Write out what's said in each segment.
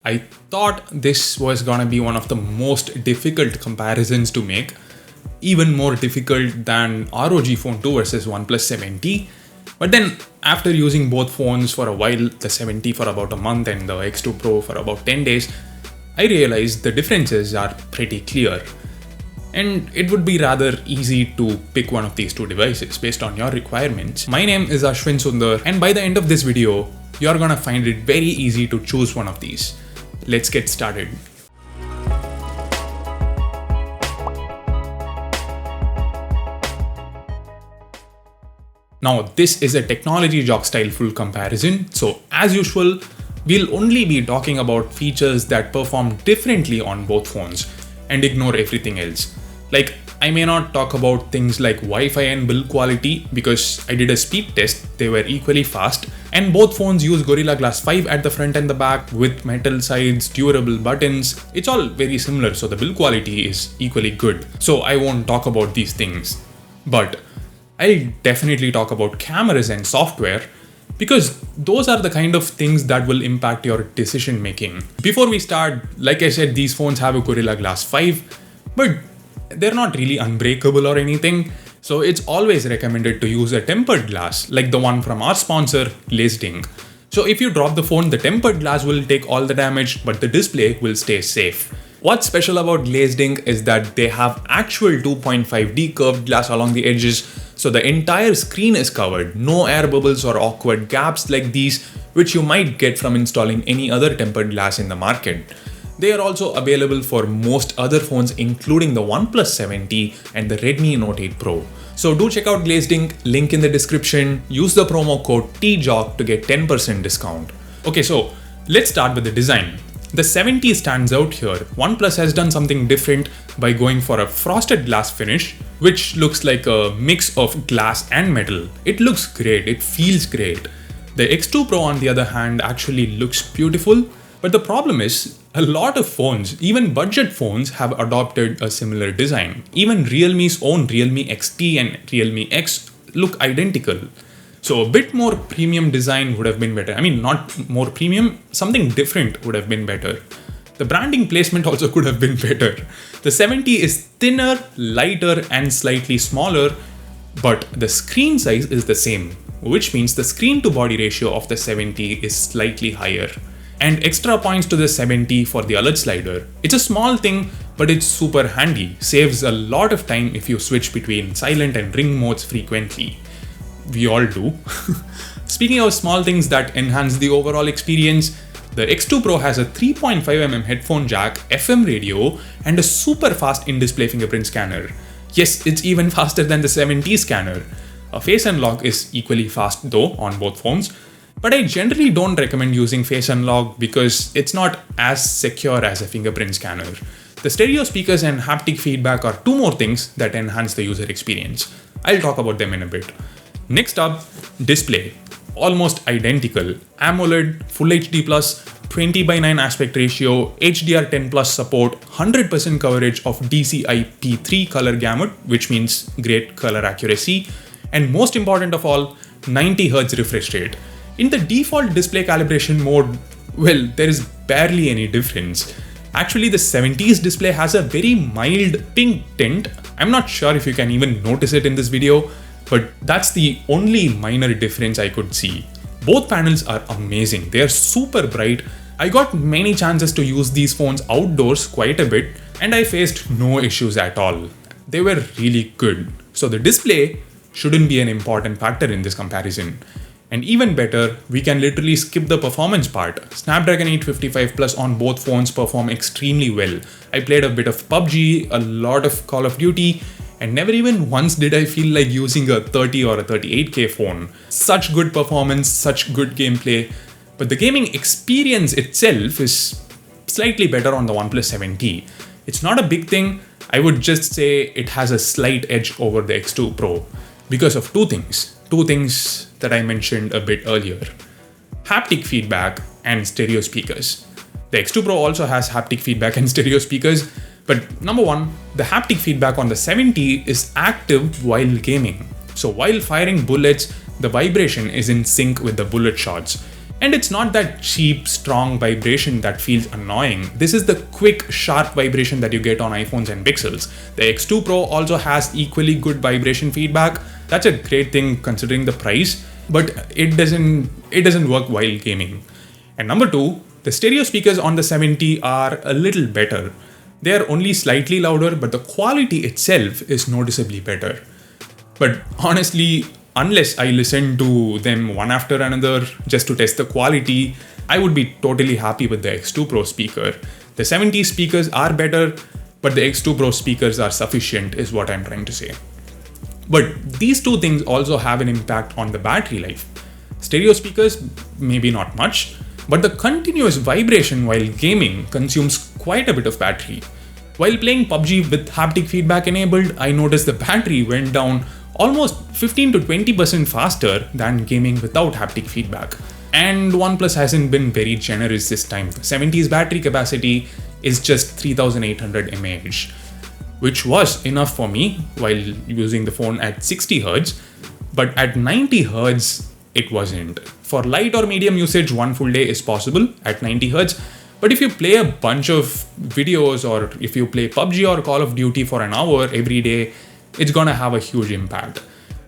I thought this was gonna be one of the most difficult comparisons to make, even more difficult than ROG Phone 2 versus OnePlus 70. But then after using both phones for a while, the 70 for about a month and the X2 Pro for about 10 days, I realized the differences are pretty clear. And it would be rather easy to pick one of these two devices based on your requirements. My name is Ashwin Sundar, and by the end of this video, you're gonna find it very easy to choose one of these. Let's get started. Now, this is a technology jock style full comparison. So as usual, we'll only be talking about features that perform differently on both phones and ignore everything else. Like, I may not talk about things like Wi-Fi and build quality because I did a speed test, they were equally fast, and both phones use Gorilla Glass 5 at the front and the back with metal sides, durable buttons. It's all very similar, so the build quality is equally good. So I won't talk about these things. But I'll definitely talk about cameras and software because those are the kind of things that will impact your decision making. Before we start, like I said, these phones have a Gorilla Glass 5, but they're not really unbreakable or anything, so it's always recommended to use a tempered glass like the one from our sponsor, Laserding. So if you drop the phone, the tempered glass will take all the damage, but the display will stay safe. What's special about Laserding is that they have actual 2.5D curved glass along the edges, so the entire screen is covered, no air bubbles or awkward gaps like these, which you might get from installing any other tempered glass in the market. They are also available for most other phones including the OnePlus 70 and the Redmi Note 8 Pro. So do check out Laserding, link in the description, use the promo code TJOCK to get 10% discount. Okay, so let's start with the design. The 70 stands out here. OnePlus has done something different by going for a frosted glass finish, which looks like a mix of glass and metal. It looks great, it feels great. The X2 Pro on the other hand actually looks beautiful, but the problem is a lot of phones, even budget phones, have adopted a similar design. Even Realme's own Realme XT and Realme X look identical. So a bit more premium design would have been better. I mean, not more premium, something different would have been better. The branding placement also could have been better. The 70 is thinner, lighter, and slightly smaller, but the screen size is the same, which means the screen to body ratio of the 70 is slightly higher. And extra points to the 70 for the alert slider. It's a small thing, but it's super handy. Saves a lot of time if you switch between silent and ring modes frequently. We all do. Speaking of small things that enhance the overall experience, the X2 Pro has a 3.5mm headphone jack, FM radio, and a super fast in-display fingerprint scanner. Yes, it's even faster than the 70 scanner. A face unlock is equally fast though on both phones, but I generally don't recommend using face unlock because it's not as secure as a fingerprint scanner. The stereo speakers and haptic feedback are two more things that enhance the user experience. I'll talk about them in a bit. Next up, display. Almost identical. AMOLED, Full HD+, 20:9 aspect ratio, HDR10 Plus support, 100% coverage of DCI-P3 color gamut, which means great color accuracy, and most important of all, 90Hz refresh rate. In the default display calibration mode, well, there is barely any difference. Actually, the 70's display has a very mild pink tint. I'm not sure if you can even notice it in this video, but that's the only minor difference I could see. Both panels are amazing. They are super bright. I got many chances to use these phones outdoors quite a bit, and I faced no issues at all. They were really good. So the display shouldn't be an important factor in this comparison. And even better, we can literally skip the performance part. Snapdragon 855 Plus on both phones perform extremely well. I played a bit of PUBG, a lot of Call of Duty, and never even once did I feel like using a 30 or a 38K phone. Such good performance, such good gameplay. But the gaming experience itself is slightly better on the OnePlus 70. It's not a big thing. I would just say it has a slight edge over the X2 Pro because of two things. Two things that I mentioned a bit earlier. Haptic feedback and stereo speakers. The X2 Pro also has haptic feedback and stereo speakers, but number one, the haptic feedback on the 70 is active while gaming. So while firing bullets, the vibration is in sync with the bullet shots. And it's not that cheap, strong vibration that feels annoying. This is the quick, sharp vibration that you get on iPhones and Pixels. The X2 Pro also has equally good vibration feedback. That's a great thing considering the price, but it doesn't work while gaming. And number two, the stereo speakers on the 70 are a little better. They are only slightly louder, but the quality itself is noticeably better. But honestly, unless I listen to them one after another just to test the quality, I would be totally happy with the X2 Pro speaker. The 70 speakers are better, but the X2 Pro speakers are sufficient, is what I'm trying to say. But these two things also have an impact on the battery life. Stereo speakers, maybe not much, but the continuous vibration while gaming consumes quite a bit of battery. While playing PUBG with haptic feedback enabled, I noticed the battery went down almost 15 to 20% faster than gaming without haptic feedback. And OnePlus hasn't been very generous this time. The 70's battery capacity is just 3800 mAh, which was enough for me while using the phone at 60 Hz, but at 90 Hz, it wasn't. For light or medium usage, one full day is possible at 90 Hz, but if you play a bunch of videos or if you play PUBG or Call of Duty for an hour every day, it's gonna have a huge impact.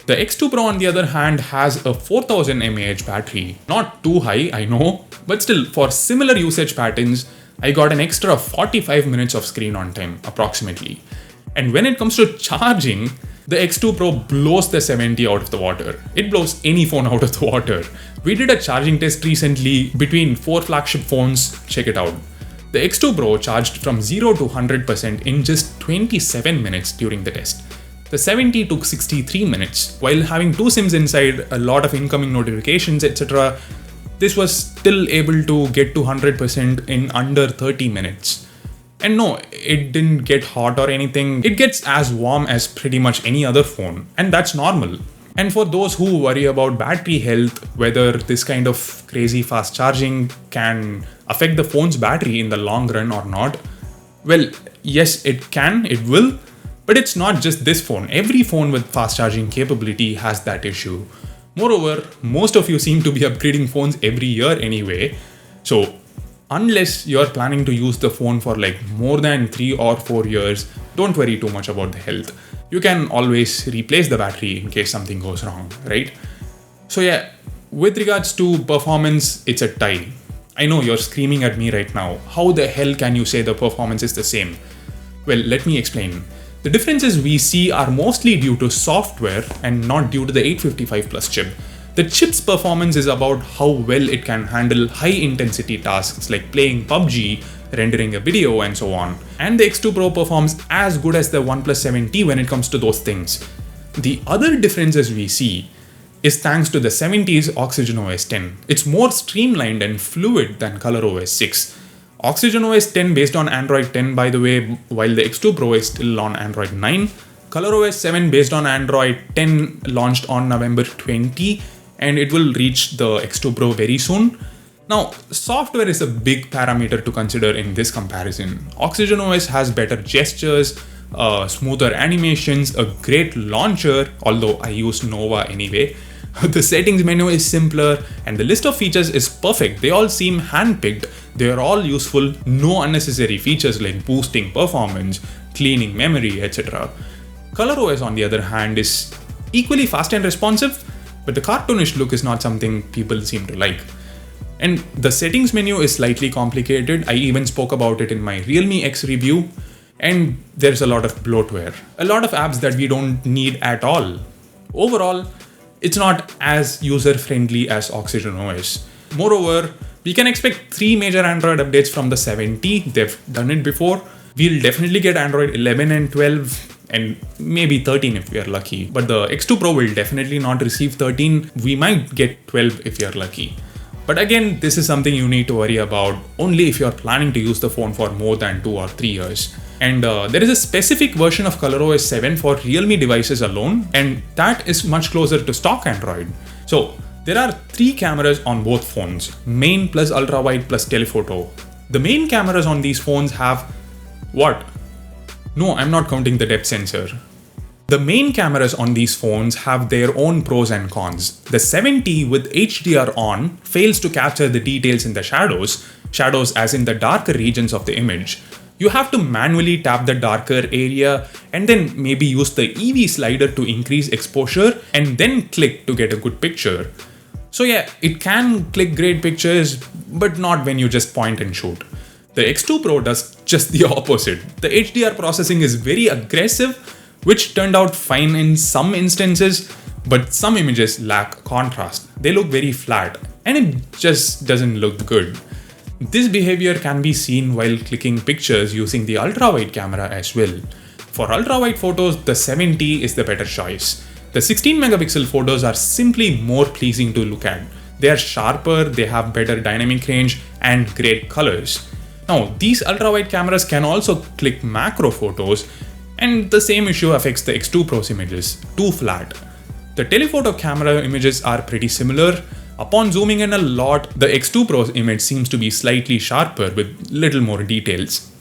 The X2 Pro on the other hand has a 4000 mAh battery. Not too high, I know, but still for similar usage patterns, I got an extra 45 minutes of screen on time approximately. And when it comes to charging, the X2 Pro blows the 70 out of the water. It blows any phone out of the water. We did a charging test recently between 4 flagship phones. Check it out. The X2 Pro charged from 0 to 100% in just 27 minutes during the test. The 70 took 63 minutes. While having two SIMs inside, a lot of incoming notifications, etc., this was still able to get to 100% in under 30 minutes. And no, it didn't get hot or anything. It gets as warm as pretty much any other phone, and that's normal. And for those who worry about battery health, whether this kind of crazy fast charging can affect the phone's battery in the long run or not, well, yes, it can, it will, but it's not just this phone. Every phone with fast charging capability has that issue. Moreover, most of you seem to be upgrading phones every year anyway, so unless you're planning to use the phone for like more than 3 or 4 years, don't worry too much about the health. You can always replace the battery in case something goes wrong, right? So yeah, with regards to performance, it's a tie. I know you're screaming at me right now. How the hell can you say the performance is the same? Well, let me explain. The differences we see are mostly due to software and not due to the 855 Plus chip. The chip's performance is about how well it can handle high-intensity tasks like playing PUBG, rendering a video, and so on. And the X2 Pro performs as good as the OnePlus 7T when it comes to those things. The other differences we see is thanks to the 70's Oxygen OS 10. It's more streamlined and fluid than ColorOS 6. Oxygen OS 10 based on Android 10, by the way, while the X2 Pro is still on Android 9. ColorOS 7 based on Android 10 launched on November 20, and it will reach the X2 Pro very soon. Now, software is a big parameter to consider in this comparison. Oxygen OS has better gestures, smoother animations, a great launcher, although I use Nova anyway. The settings menu is simpler, and the list of features is perfect. They all seem handpicked. They are all useful, no unnecessary features like boosting performance, cleaning memory, etc. ColorOS, on the other hand, is equally fast and responsive, but the cartoonish look is not something people seem to like. And the settings menu is slightly complicated. I even spoke about it in my Realme X review, and there's a lot of bloatware. A lot of apps that we don't need at all. Overall, it's not as user-friendly as Oxygen OS. Moreover, we can expect 3 major Android updates from the 7T. They've done it before. We'll definitely get Android 11 and 12, and maybe 13 if we are lucky. But the X2 Pro will definitely not receive 13. We might get 12 if you're lucky. But again, this is something you need to worry about only if you're planning to use the phone for more than 2 or 3 years. And there is a specific version of ColorOS 7 for Realme devices alone, and that is much closer to stock Android. So there are 3 cameras on both phones, main plus ultra-wide plus telephoto. The main cameras on these phones have what? No, I'm not counting the depth sensor. The main cameras on these phones have their own pros and cons. The 7T with HDR on fails to capture the details in the shadows as in the darker regions of the image. You have to manually tap the darker area and then maybe use the EV slider to increase exposure and then click to get a good picture. So yeah, it can click great pictures, but not when you just point and shoot. The X2 Pro does just the opposite. The HDR processing is very aggressive, which turned out fine in some instances, but some images lack contrast. They look very flat, and it just doesn't look good. This behavior can be seen while clicking pictures using the ultra-wide camera as well. For ultra-wide photos, the 7T is the better choice. The 16 megapixel photos are simply more pleasing to look at. They are sharper, they have better dynamic range, and great colors. Now, these ultra-wide cameras can also click macro photos, and the same issue affects the X2 Pro's images, too flat. The telephoto camera images are pretty similar. Upon zooming in a lot, the X2 Pro's image seems to be slightly sharper with little more details.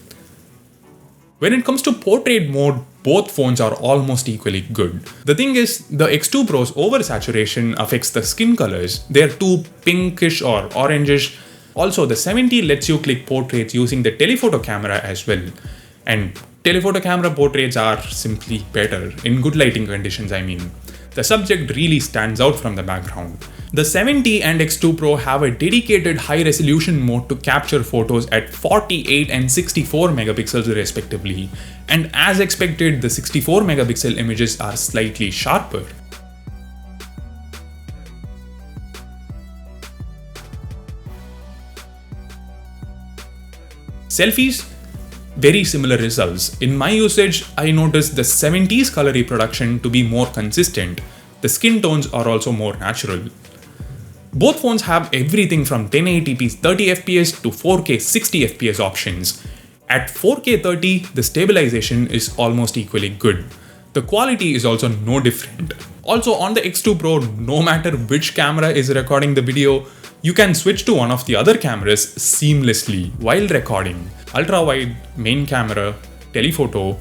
When it comes to portrait mode, both phones are almost equally good. The thing is, the X2 Pro's oversaturation affects the skin colors. They are too pinkish or orangish. Also, the 7T lets you click portraits using the telephoto camera as well. And telephoto camera portraits are simply better, in good lighting conditions I mean. The subject really stands out from the background. The 7T and X2 Pro have a dedicated high-resolution mode to capture photos at 48 and 64 megapixels respectively, and as expected, the 64 megapixel images are slightly sharper. Selfies, very similar results. In my usage, I noticed the 7T's color reproduction to be more consistent. The skin tones are also more natural. Both phones have everything from 1080p 30fps to 4K 60fps options. At 4K 30, the stabilization is almost equally good. The quality is also no different. Also on the X2 Pro, no matter which camera is recording the video, you can switch to one of the other cameras seamlessly while recording. Ultra-wide, main camera, telephoto,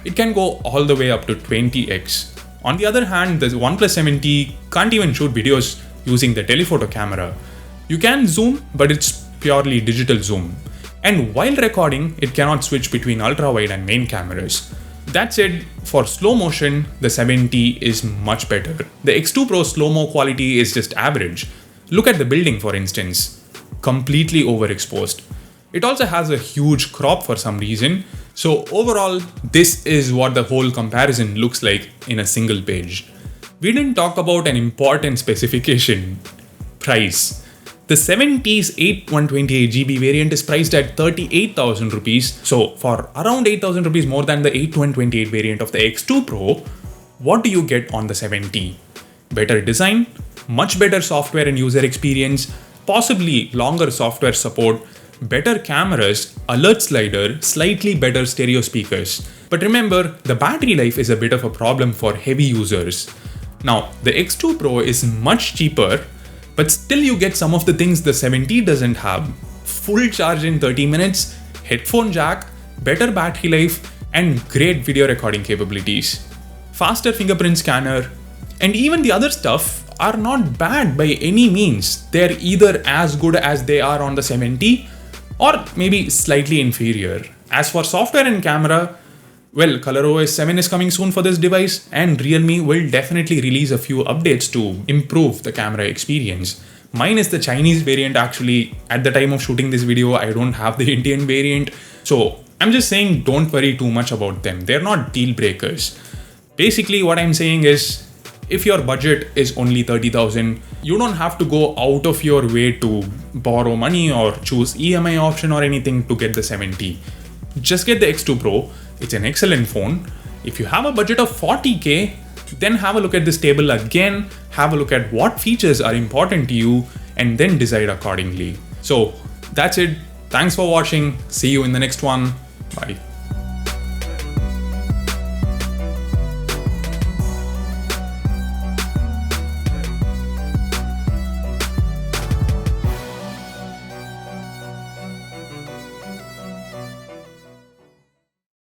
it can go all the way up to 20x. On the other hand, the OnePlus 7T can't even shoot videos using the telephoto camera. You can zoom, but it's purely digital zoom. And while recording, it cannot switch between ultra-wide and main cameras. That said, for slow motion, the 7T is much better. The X2 Pro slow-mo quality is just average. Look at the building for instance, completely overexposed. It also has a huge crop for some reason. So overall, this is what the whole comparison looks like in a single page. We didn't talk about an important specification, price. The 7T's 8128GB variant is priced at 38,000 rupees. So for around 8,000 rupees more than the 8128 variant of the X2 Pro, what do you get on the 7T? Better design, much better software and user experience, possibly longer software support, better cameras, alert slider, slightly better stereo speakers. But remember, the battery life is a bit of a problem for heavy users. Now, the X2 Pro is much cheaper, but still you get some of the things the 7T doesn't have. Full charge in 30 minutes, headphone jack, better battery life, and great video recording capabilities. Faster fingerprint scanner, and even the other stuff are not bad by any means. They're either as good as they are on the 7T or maybe slightly inferior. As for software and camera, well, ColorOS 7 is coming soon for this device, and Realme will definitely release a few updates to improve the camera experience. Mine is the Chinese variant actually. At the time of shooting this video, I don't have the Indian variant. So I'm just saying don't worry too much about them. They're not deal breakers. Basically what I'm saying is, if your budget is only 30,000, you don't have to go out of your way to borrow money or choose EMI option or anything to get the 7T. Just get the X2 Pro. It's an excellent phone. If you have a budget of 40k, then have a look at this table again, have a look at what features are important to you, and then decide accordingly. So that's it. Thanks for watching. See you in the next one. Bye.